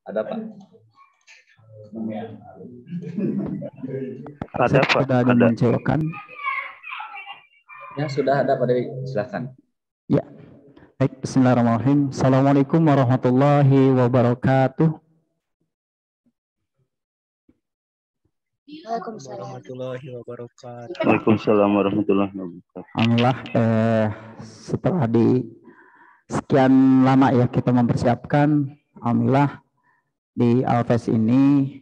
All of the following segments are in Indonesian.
Ada Pak? Ada Pak. Sudah dimunculkan. Ya sudah ada Pak Dewi, silakan. Ya, baik. Bismillahirrahmanirrahim. Assalamualaikum warahmatullahi wabarakatuh. Warahmatullahi wabarakatuh. Waalaikumsalam warahmatullahi wabarakatuh. Alhamdulillah, setelah di sekian lama ya kita mempersiapkan, alhamdulillah di Alves ini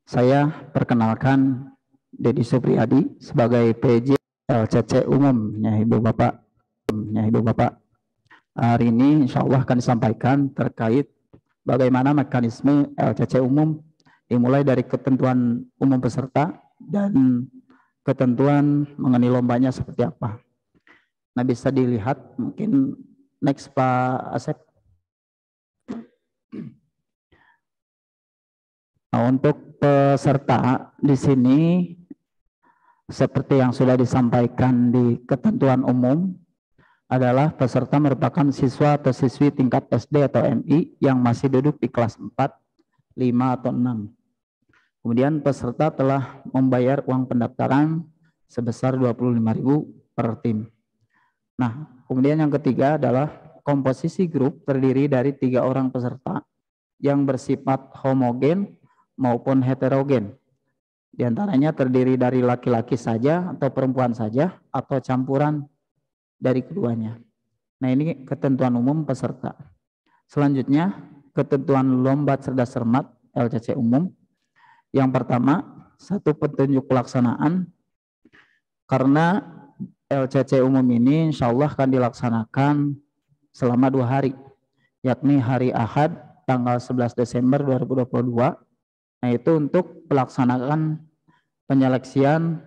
saya perkenalkan Dedi Supriyadi sebagai PJ LCC umumnya Ibu Bapak. Hari ini insya Allah akan disampaikan terkait bagaimana mekanisme LCC umum, dimulai dari ketentuan umum peserta dan ketentuan mengenai lombanya seperti apa. Nah, bisa dilihat mungkin next Pak Asep. Nah, untuk peserta di sini seperti yang sudah disampaikan di ketentuan umum adalah peserta merupakan siswa atau siswi tingkat SD atau MI yang masih duduk di kelas 4, 5 atau 6. Kemudian peserta telah membayar uang pendaftaran sebesar 25.000 per tim. Nah, kemudian yang ketiga adalah komposisi grup terdiri dari 3 orang peserta yang bersifat homogen maupun heterogen. Di antaranya terdiri dari laki-laki saja atau perempuan saja atau campuran dari keduanya. Nah, ini ketentuan umum peserta. Selanjutnya, ketentuan lomba cerdas cermat LCC umum. Yang pertama, satu petunjuk pelaksanaan. Karena LCC umum ini insya Allah akan dilaksanakan selama 2 hari, yakni hari Ahad tanggal 11 Desember 2022. Nah, itu untuk pelaksanaan penyeleksian,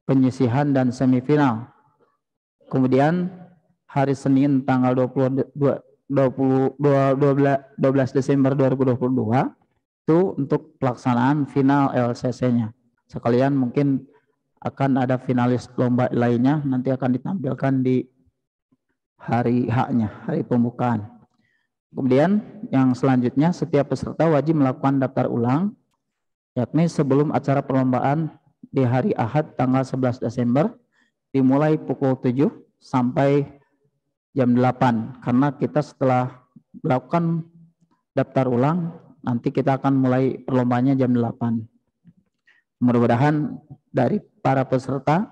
penyisihan, dan semifinal. Kemudian hari Senin tanggal 12 Desember 2022 itu untuk pelaksanaan final LCC-nya. Sekalian mungkin akan ada finalis lomba lainnya nanti akan ditampilkan di hari H-nya, hari pembukaan. Kemudian yang selanjutnya setiap peserta wajib melakukan daftar ulang, yakni sebelum acara perlombaan di hari Ahad tanggal 11 Desember dimulai pukul 7 sampai jam 8. Karena kita setelah melakukan daftar ulang, nanti kita akan mulai perlombanya jam 8. Mudah-mudahan dari para peserta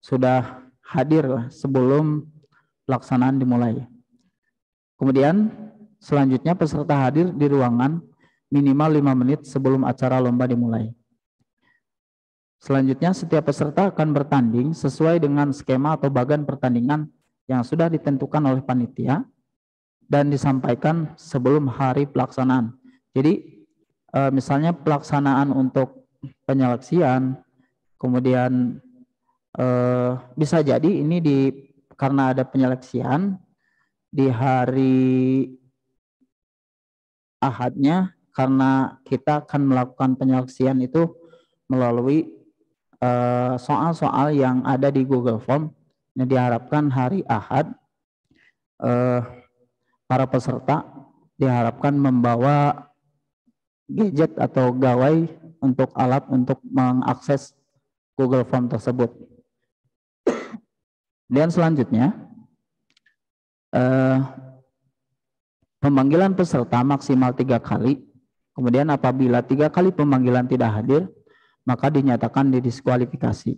sudah hadir sebelum pelaksanaan dimulai. Kemudian selanjutnya peserta hadir di ruangan minimal 5 menit sebelum acara lomba dimulai. Selanjutnya setiap peserta akan bertanding sesuai dengan skema atau bagan pertandingan yang sudah ditentukan oleh panitia dan disampaikan sebelum hari pelaksanaan. Jadi misalnya pelaksanaan untuk penyeleksian, kemudian bisa jadi ini karena ada penyeleksian di hari Ahadnya, karena kita akan melakukan penyeleksian itu melalui soal-soal yang ada di Google Form. Yang diharapkan hari Ahad para peserta diharapkan membawa gadget atau gawai untuk alat untuk mengakses Google Form tersebut. Dan selanjutnya pemanggilan peserta maksimal 3 kali. Kemudian apabila 3 kali pemanggilan tidak hadir, maka dinyatakan didiskualifikasi.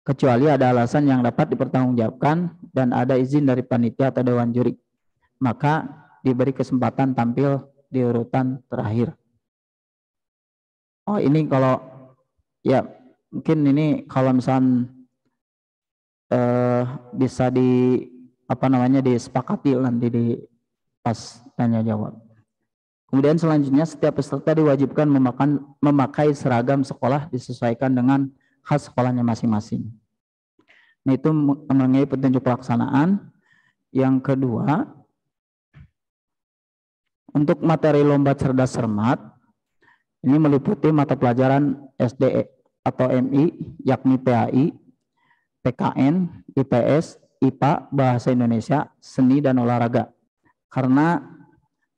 Kecuali ada alasan yang dapat dipertanggungjawabkan dan ada izin dari panitia atau dewan juri. Maka diberi kesempatan tampil di urutan terakhir. Oh, ini kalau ya mungkin ini kalau misalnya bisa disepakati nanti di pas tanya jawab. Kemudian selanjutnya setiap peserta diwajibkan memakai seragam sekolah disesuaikan dengan khas sekolahnya masing-masing. Nah, itu mengenai petunjuk pelaksanaan. Yang kedua, untuk materi lomba cerdas cermat ini meliputi mata pelajaran SD atau MI, yakni PAI, PKN, IPS, IPA, Bahasa Indonesia, Seni dan Olahraga. Karena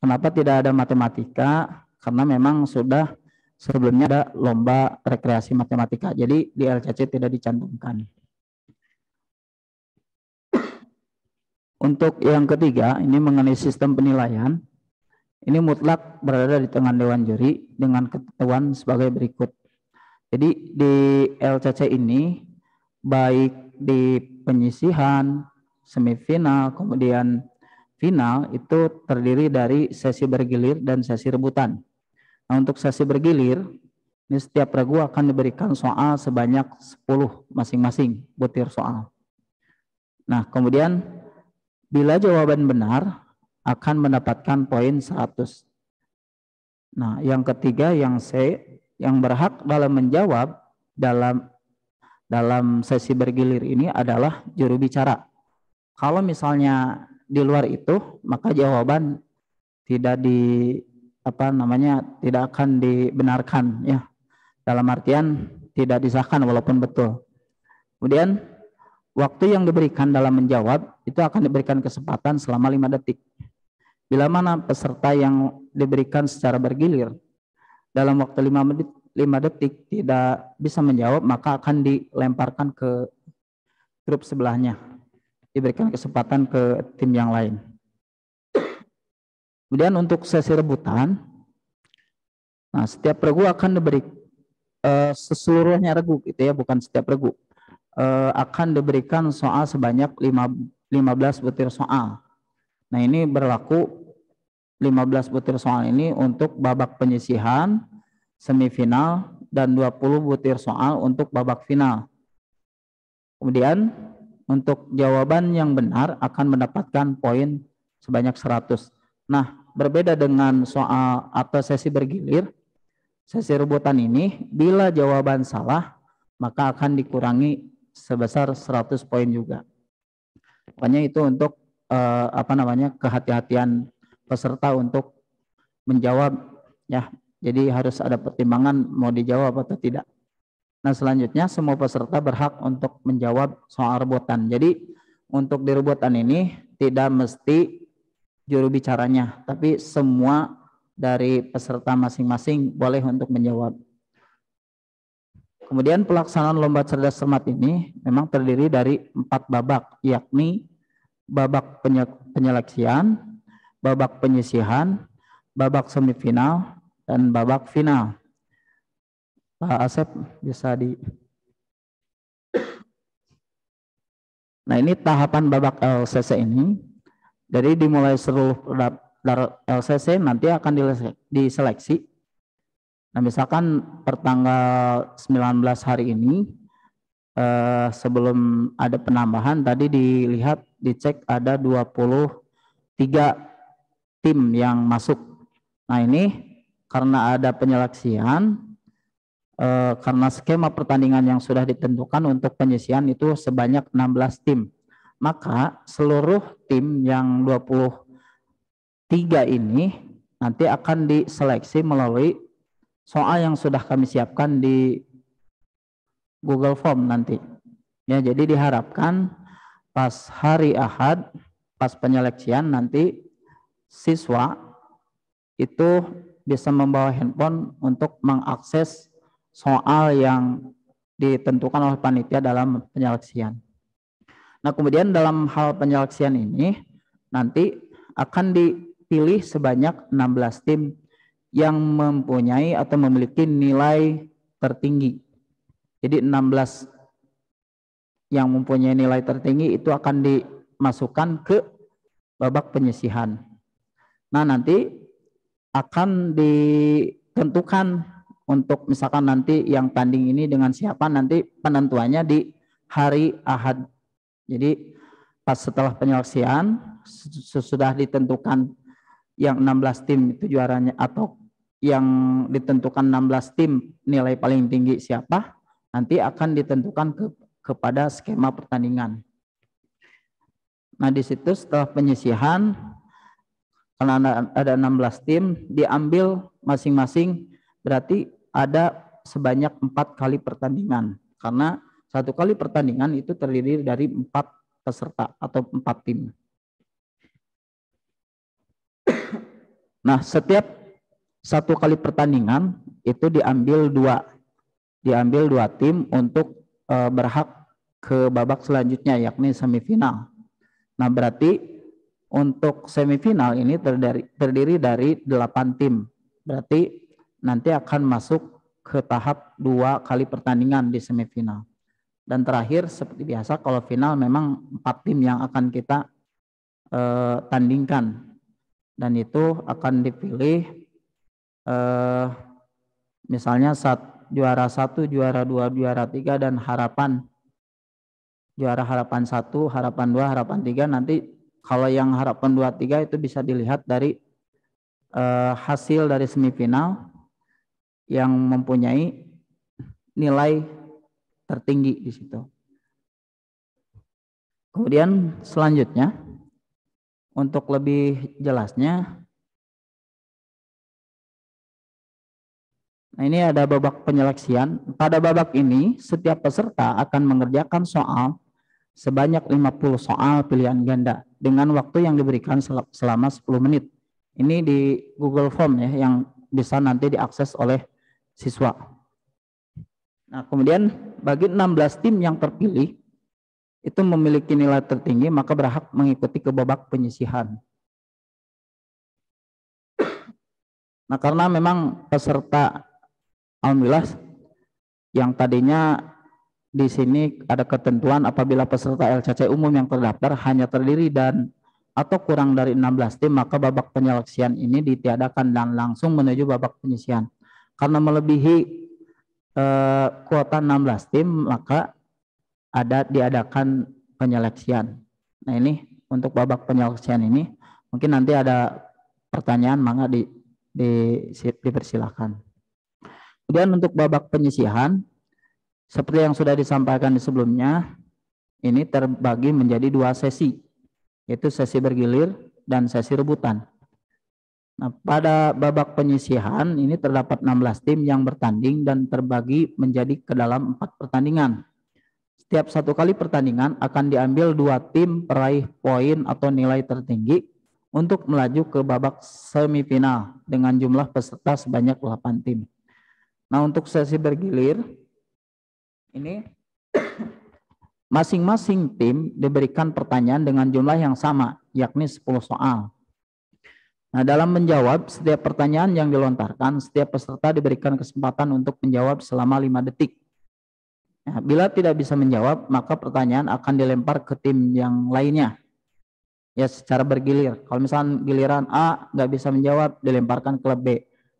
kenapa tidak ada matematika? karena memang sudah sebelumnya ada lomba rekreasi matematika. Jadi di LCC tidak dicantumkan. Untuk yang ketiga, ini mengenai sistem penilaian. Ini mutlak berada di tangan Dewan Juri dengan ketentuan sebagai berikut. Jadi di LCC ini, baik di penyisihan, semifinal, kemudian final, itu terdiri dari sesi bergilir dan sesi rebutan. Nah, untuk sesi bergilir, ini setiap regu akan diberikan soal sebanyak 10 masing-masing butir soal. Nah, kemudian bila jawaban benar akan mendapatkan poin 100. Nah, yang ketiga yang C, yang berhak dalam menjawab dalam sesi bergilir ini adalah juru bicara. Kalau misalnya di luar itu, maka jawaban tidak tidak akan dibenarkan ya. Dalam artian tidak disahkan walaupun betul. Kemudian waktu yang diberikan dalam menjawab itu akan diberikan kesempatan selama 5 detik. Bila mana peserta yang diberikan secara bergilir dalam waktu 5 detik tidak bisa menjawab, maka akan dilemparkan ke grup sebelahnya. Diberikan kesempatan ke tim yang lain. Kemudian untuk sesi rebutan, nah setiap regu akan diberi seluruhnya regu gitu ya, bukan setiap regu. Akan diberikan soal sebanyak 15 butir soal. Nah, ini berlaku 15 butir soal ini untuk babak penyisihan, semifinal, dan 20 butir soal untuk babak final. Kemudian, untuk jawaban yang benar akan mendapatkan poin sebanyak 100. Nah, berbeda dengan soal atau sesi bergilir, sesi rebutan ini, bila jawaban salah, maka akan dikurangi sebesar 100 poin juga. Pokoknya itu untuk kehati-hatian peserta untuk menjawab ya. Jadi harus ada pertimbangan mau dijawab atau tidak. Nah, selanjutnya semua peserta berhak untuk menjawab soal rebutan. Jadi untuk di rebutan ini tidak mesti juru bicaranya, tapi semua dari peserta masing-masing boleh untuk menjawab. Kemudian pelaksanaan lomba cerdas cermat ini memang terdiri dari 4 babak, yakni babak penyeleksian, babak penyisihan, babak semifinal, dan babak final. Pak Asep bisa Nah, ini tahapan babak LCC ini. Jadi dimulai seluruh LCC nanti akan diseleksi. Nah, misalkan pertanggal 19 hari ini, sebelum ada penambahan, tadi dicek ada 23 tim yang masuk. Nah, ini karena ada penyeleksian, karena skema pertandingan yang sudah ditentukan untuk penyisihan itu sebanyak 16 tim. Maka seluruh tim yang 23 ini nanti akan diseleksi melalui soal yang sudah kami siapkan di Google Form nanti. Ya, jadi diharapkan pas hari Ahad, pas penyeleksian nanti siswa itu bisa membawa handphone untuk mengakses soal yang ditentukan oleh panitia dalam penyeleksian. Nah, kemudian dalam hal penyeleksian ini nanti akan dipilih sebanyak 16 tim yang mempunyai atau memiliki nilai tertinggi. Jadi 16 yang mempunyai nilai tertinggi itu akan dimasukkan ke babak penyisihan. Nah, nanti akan ditentukan untuk misalkan nanti yang tanding ini dengan siapa, nanti penentuannya di hari Ahad. Jadi pas setelah penyeleksian sudah ditentukan yang 16 tim itu juaranya, atau yang ditentukan 16 tim nilai paling tinggi siapa, nanti akan ditentukan kepada skema pertandingan. Nah, di situ setelah penyisihan, karena ada 16 tim, diambil masing-masing, berarti ada sebanyak 4 kali pertandingan. Karena 1 kali pertandingan itu terdiri dari 4 peserta atau 4 tim. Nah, setiap satu kali pertandingan itu diambil dua tim untuk berhak ke babak selanjutnya, yakni semifinal. Nah, berarti untuk semifinal ini terdiri dari 8 tim. Berarti nanti akan masuk ke tahap 2 kali pertandingan di semifinal. Dan terakhir seperti biasa kalau final memang 4 tim yang akan kita tandingkan. Dan itu akan dipilih misalnya juara 1, juara 2, juara 3 dan harapan. Juara harapan 1, harapan 2, harapan 3 nanti kalau yang harapan 2, 3 itu bisa dilihat dari hasil dari semifinal yang mempunyai nilai tertinggi di situ. Kemudian selanjutnya untuk lebih jelasnya, nah ini ada babak penyeleksian. Pada babak ini setiap peserta akan mengerjakan soal sebanyak 50 soal pilihan ganda dengan waktu yang diberikan selama 10 menit. Ini di Google Form ya, yang bisa nanti diakses oleh siswa. Nah, kemudian bagi 16 tim yang terpilih itu memiliki nilai tertinggi maka berhak mengikuti ke babak penyisihan. Nah, karena memang peserta alhamdulillah yang tadinya di sini ada ketentuan apabila peserta LCC umum yang terdaftar hanya terdiri dan atau kurang dari 16 tim, maka babak penyeleksian ini ditiadakan dan langsung menuju babak penyisihan. Karena melebihi kuota 16 tim, maka diadakan penyeleksian. Nah, ini untuk babak penyeleksian ini mungkin nanti ada pertanyaan, maka dipersilakan. Kemudian untuk babak penyisihan seperti yang sudah disampaikan di sebelumnya, ini terbagi menjadi 2 sesi, yaitu sesi bergilir dan sesi rebutan. Nah, pada babak penyisihan ini terdapat 16 tim yang bertanding dan terbagi menjadi ke dalam 4 pertandingan. Setiap 1 kali pertandingan akan diambil 2 tim peraih poin atau nilai tertinggi untuk melaju ke babak semifinal dengan jumlah peserta sebanyak 8 tim. Nah, untuk sesi bergilir ini masing-masing tim diberikan pertanyaan dengan jumlah yang sama, yakni 10 soal. Nah, dalam menjawab setiap pertanyaan yang dilontarkan, setiap peserta diberikan kesempatan untuk menjawab selama 5 detik. Nah, bila tidak bisa menjawab, maka pertanyaan akan dilempar ke tim yang lainnya. Ya, secara bergilir. Kalau misalnya giliran A nggak bisa menjawab, dilemparkan ke B.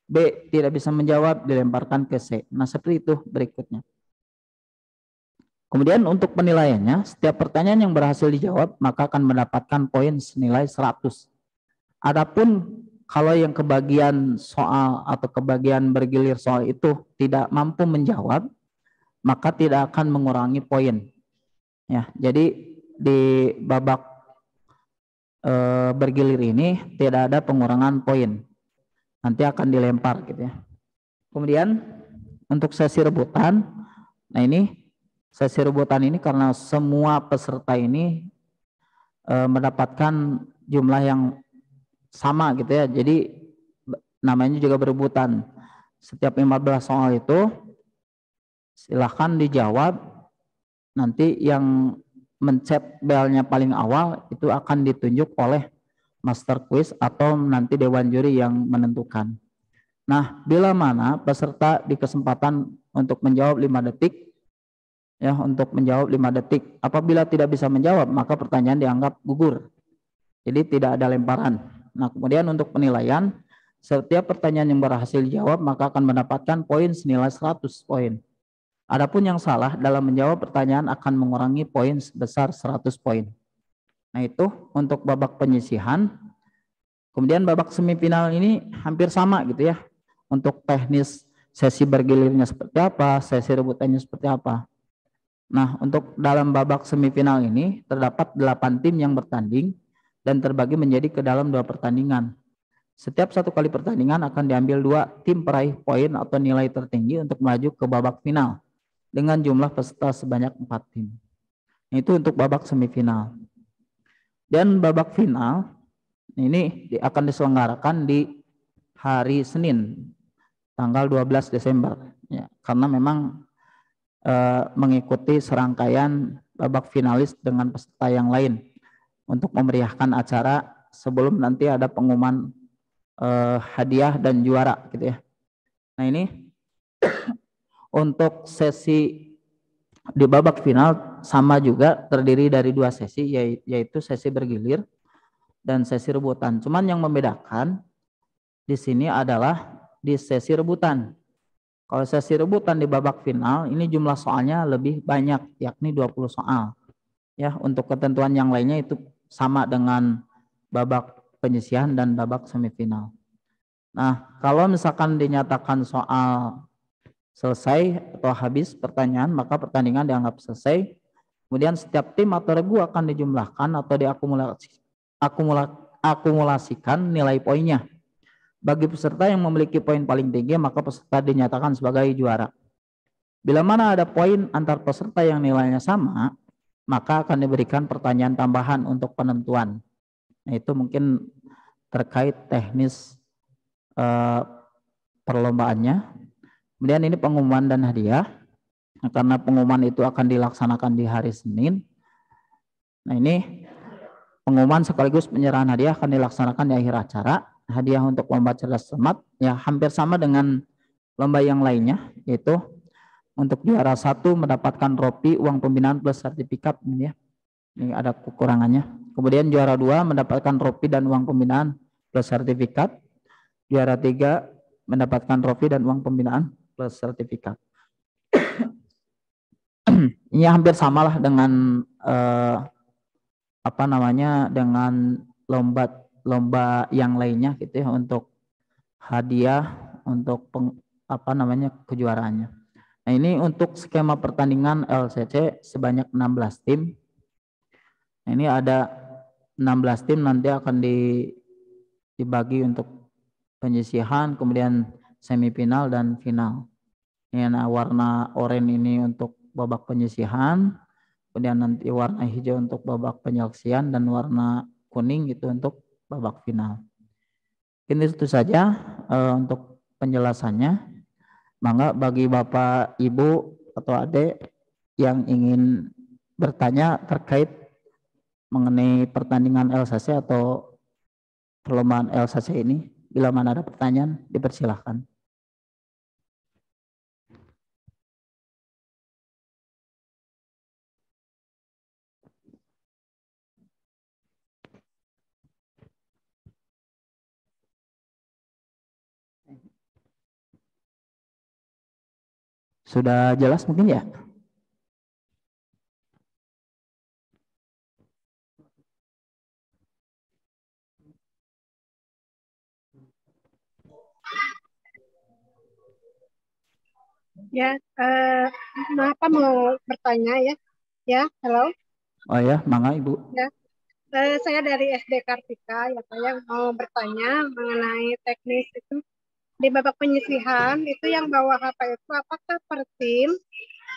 B tidak bisa menjawab, dilemparkan ke C. Nah, seperti itu berikutnya. Kemudian untuk penilaiannya, setiap pertanyaan yang berhasil dijawab, maka akan mendapatkan poin senilai 100. Adapun kalau yang kebagian soal atau kebagian bergilir soal itu tidak mampu menjawab, maka tidak akan mengurangi poin. Ya, jadi di babak bergilir ini tidak ada pengurangan poin. Nanti akan dilempar gitu ya. Kemudian untuk sesi rebutan, nah ini sesi rebutan ini karena semua peserta ini mendapatkan jumlah yang sama gitu ya. Jadi namanya juga berebutan. Setiap 15 soal itu silahkan dijawab. Nanti yang mencet belnya paling awal itu akan ditunjuk oleh master quiz atau nanti dewan juri yang menentukan. Nah, bila mana peserta di kesempatan untuk menjawab 5 detik, ya, untuk menjawab 5 detik. Apabila tidak bisa menjawab, maka pertanyaan dianggap gugur. Jadi tidak ada lemparan. Nah, kemudian untuk penilaian, setiap pertanyaan yang berhasil dijawab maka akan mendapatkan poin senilai 100 poin. Adapun yang salah dalam menjawab pertanyaan akan mengurangi poin sebesar 100 poin. Nah, itu untuk babak penyisihan. Kemudian babak semifinal ini hampir sama gitu ya. Untuk teknis sesi bergilirnya seperti apa, sesi rebutannya seperti apa. Nah, untuk dalam babak semifinal ini terdapat 8 tim yang bertanding dan terbagi menjadi ke dalam 2 pertandingan. Setiap 1 kali pertandingan akan diambil 2 tim peraih poin atau nilai tertinggi untuk melaju ke babak final dengan jumlah peserta sebanyak 4 tim. Itu untuk babak semifinal. Dan babak final ini akan diselenggarakan di hari Senin tanggal 12 Desember ya, karena memang mengikuti serangkaian babak finalis dengan peserta yang lain untuk memeriahkan acara sebelum nanti ada pengumuman hadiah dan juara gitu ya. Nah ini untuk sesi di babak final sama juga terdiri dari 2 sesi, yaitu sesi bergilir dan sesi rebutan. Cuman yang membedakan di sini adalah di sesi rebutan. Kalau sesi rebutan di babak final ini jumlah soalnya lebih banyak, yakni 20 soal. Ya, untuk ketentuan yang lainnya itu sama dengan babak penyisihan dan babak semifinal. Nah, kalau misalkan dinyatakan soal selesai atau habis pertanyaan, maka pertandingan dianggap selesai. Kemudian setiap tim atau regu akan dijumlahkan atau diakumulasikan nilai poinnya. Bagi peserta yang memiliki poin paling tinggi, maka peserta dinyatakan sebagai juara. Bila mana ada poin antar peserta yang nilainya sama, maka akan diberikan pertanyaan tambahan untuk penentuan. Nah, itu mungkin terkait teknis perlombaannya. Kemudian ini pengumuman dan hadiah. Nah, karena pengumuman itu akan dilaksanakan di hari Senin. Nah, ini pengumuman sekaligus penyerahan hadiah akan dilaksanakan di akhir acara. Hadiah untuk lomba cerdas cermat ya hampir sama dengan lomba yang lainnya, yaitu untuk juara 1 mendapatkan trofi, uang pembinaan plus sertifikat ya. Ini ada kekurangannya. Kemudian juara 2 mendapatkan trofi dan uang pembinaan plus sertifikat. Juara 3 mendapatkan trofi dan uang pembinaan plus sertifikat. Ini hampir samalah dengan dengan lomba yang lainnya gitu ya, untuk hadiah untuk kejuaraannya. Nah, ini untuk skema pertandingan LCC sebanyak 16 tim. Nah, ini ada 16 tim nanti akan dibagi untuk penyisihan, kemudian semifinal dan final. Ini warna oranye ini untuk babak penyisihan, kemudian nanti warna hijau untuk babak penyeleksian dan warna kuning itu untuk babak final. Ini itu saja untuk penjelasannya. Mangga bagi Bapak, Ibu atau Adik yang ingin bertanya terkait mengenai pertandingan LCC atau perlombaan LCC ini, bila mana ada pertanyaan dipersilahkan. Sudah jelas mungkin ya? Ya, mau bertanya ya? Ya, halo. Oh ya, mangga Ibu. Ya, saya dari SD Kartika ya Pak, yang mau bertanya mengenai teknis itu. Di babak penyisihan itu yang bawa HP itu apakah per tim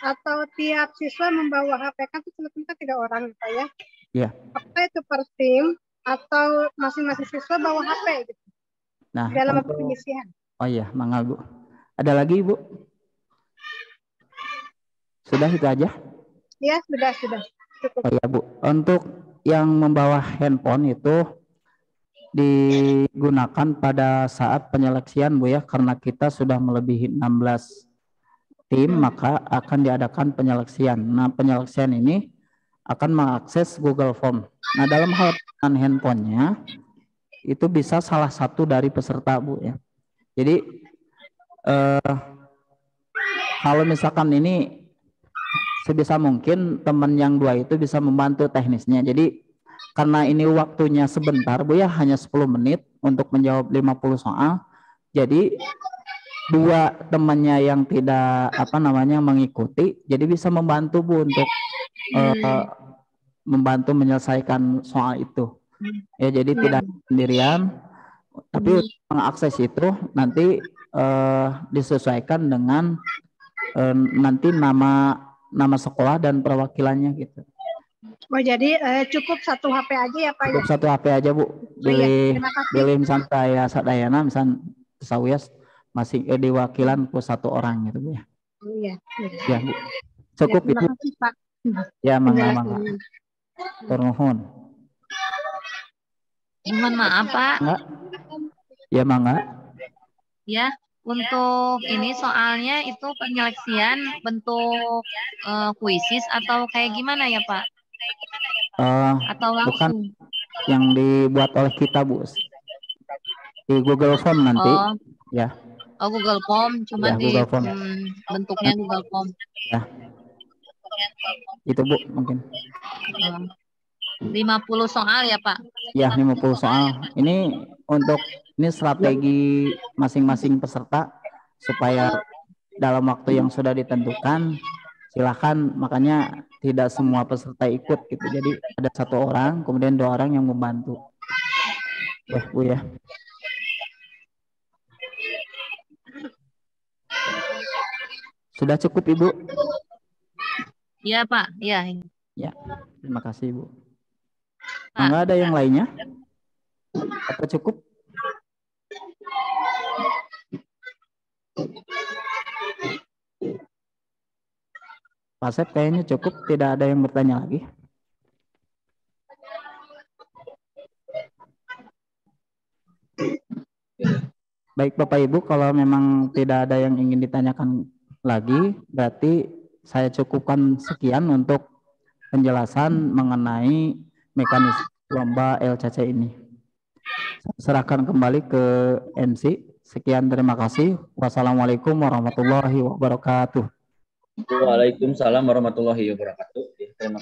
atau tiap siswa membawa HP, kan itu sebetulnya 3 orang Pak ya? Iya. Apakah itu per tim atau masing-masing siswa bawa HP gitu? Nah, dalam babak penyisihan. Oh iya, mangga Bu. Ada lagi Ibu? Sudah itu aja? Ya, sudah. Cukup. Oh iya Bu, untuk yang membawa handphone itu digunakan pada saat penyeleksian Bu ya, karena kita sudah melebihi 16 tim, maka akan diadakan penyeleksian. Nah, penyeleksian ini akan mengakses Google Form. Nah, dalam hal penggunaan handphonenya itu bisa salah satu dari peserta Bu ya. Jadi kalau misalkan ini sebisa mungkin teman yang 2 itu bisa membantu teknisnya. Jadi karena ini waktunya sebentar Bu ya, hanya 10 menit untuk menjawab 50 soal. Jadi 2 temannya yang tidak mengikuti, jadi bisa membantu Bu untuk membantu menyelesaikan soal itu. Ya, jadi tidak sendirian, tapi mengakses itu nanti disesuaikan dengan nanti nama sekolah dan perwakilannya gitu. Oh, jadi cukup 1 HP aja ya Pak? Cukup 1 HP aja Bu. Pilih misalnya saya sadayana, misalnya sawias masih diwakilan ku 1 orang gitu Bu ya. Oh iya. Ya Bu. Cukup Terima Ibu. kasih Pak. Ya mangga. Penjelasannya. Tur nuhun. Mohon maaf Pak. Enggak? Ya mangga. Ya, untuk ini soalnya itu penyeleksian bentuk kuisis atau kayak gimana ya Pak? Atau Bukan langsung? yang dibuat oleh kita Bu. Di Google Form nanti. Oh, Ya. oh Google Form, cuma Ya, di Google Form. bentuknya Google Form. Ya. Itu Bu mungkin. 50 soal ya Pak? Ya 50 soal. Ini untuk strategi masing-masing peserta supaya dalam waktu yang sudah ditentukan silakan, makanya tidak semua peserta ikut gitu. Jadi ada 1 orang, kemudian 2 orang yang membantu. Ya Bu ya. Sudah cukup Ibu? Iya Pak, iya. Ya, terima kasih Ibu. Pak. Nggak ada yang lainnya? Apa cukup? Pak Sep kayaknya cukup, tidak ada yang bertanya lagi. Baik Bapak Ibu, kalau memang tidak ada yang ingin ditanyakan lagi, berarti saya cukupkan sekian untuk penjelasan mengenai mekanisme lomba LCC ini. Serahkan kembali ke MC. Sekian, terima kasih. Wassalamualaikum warahmatullahi wabarakatuh. Waalaikumsalam warahmatullahi wabarakatuh. Terima kasih.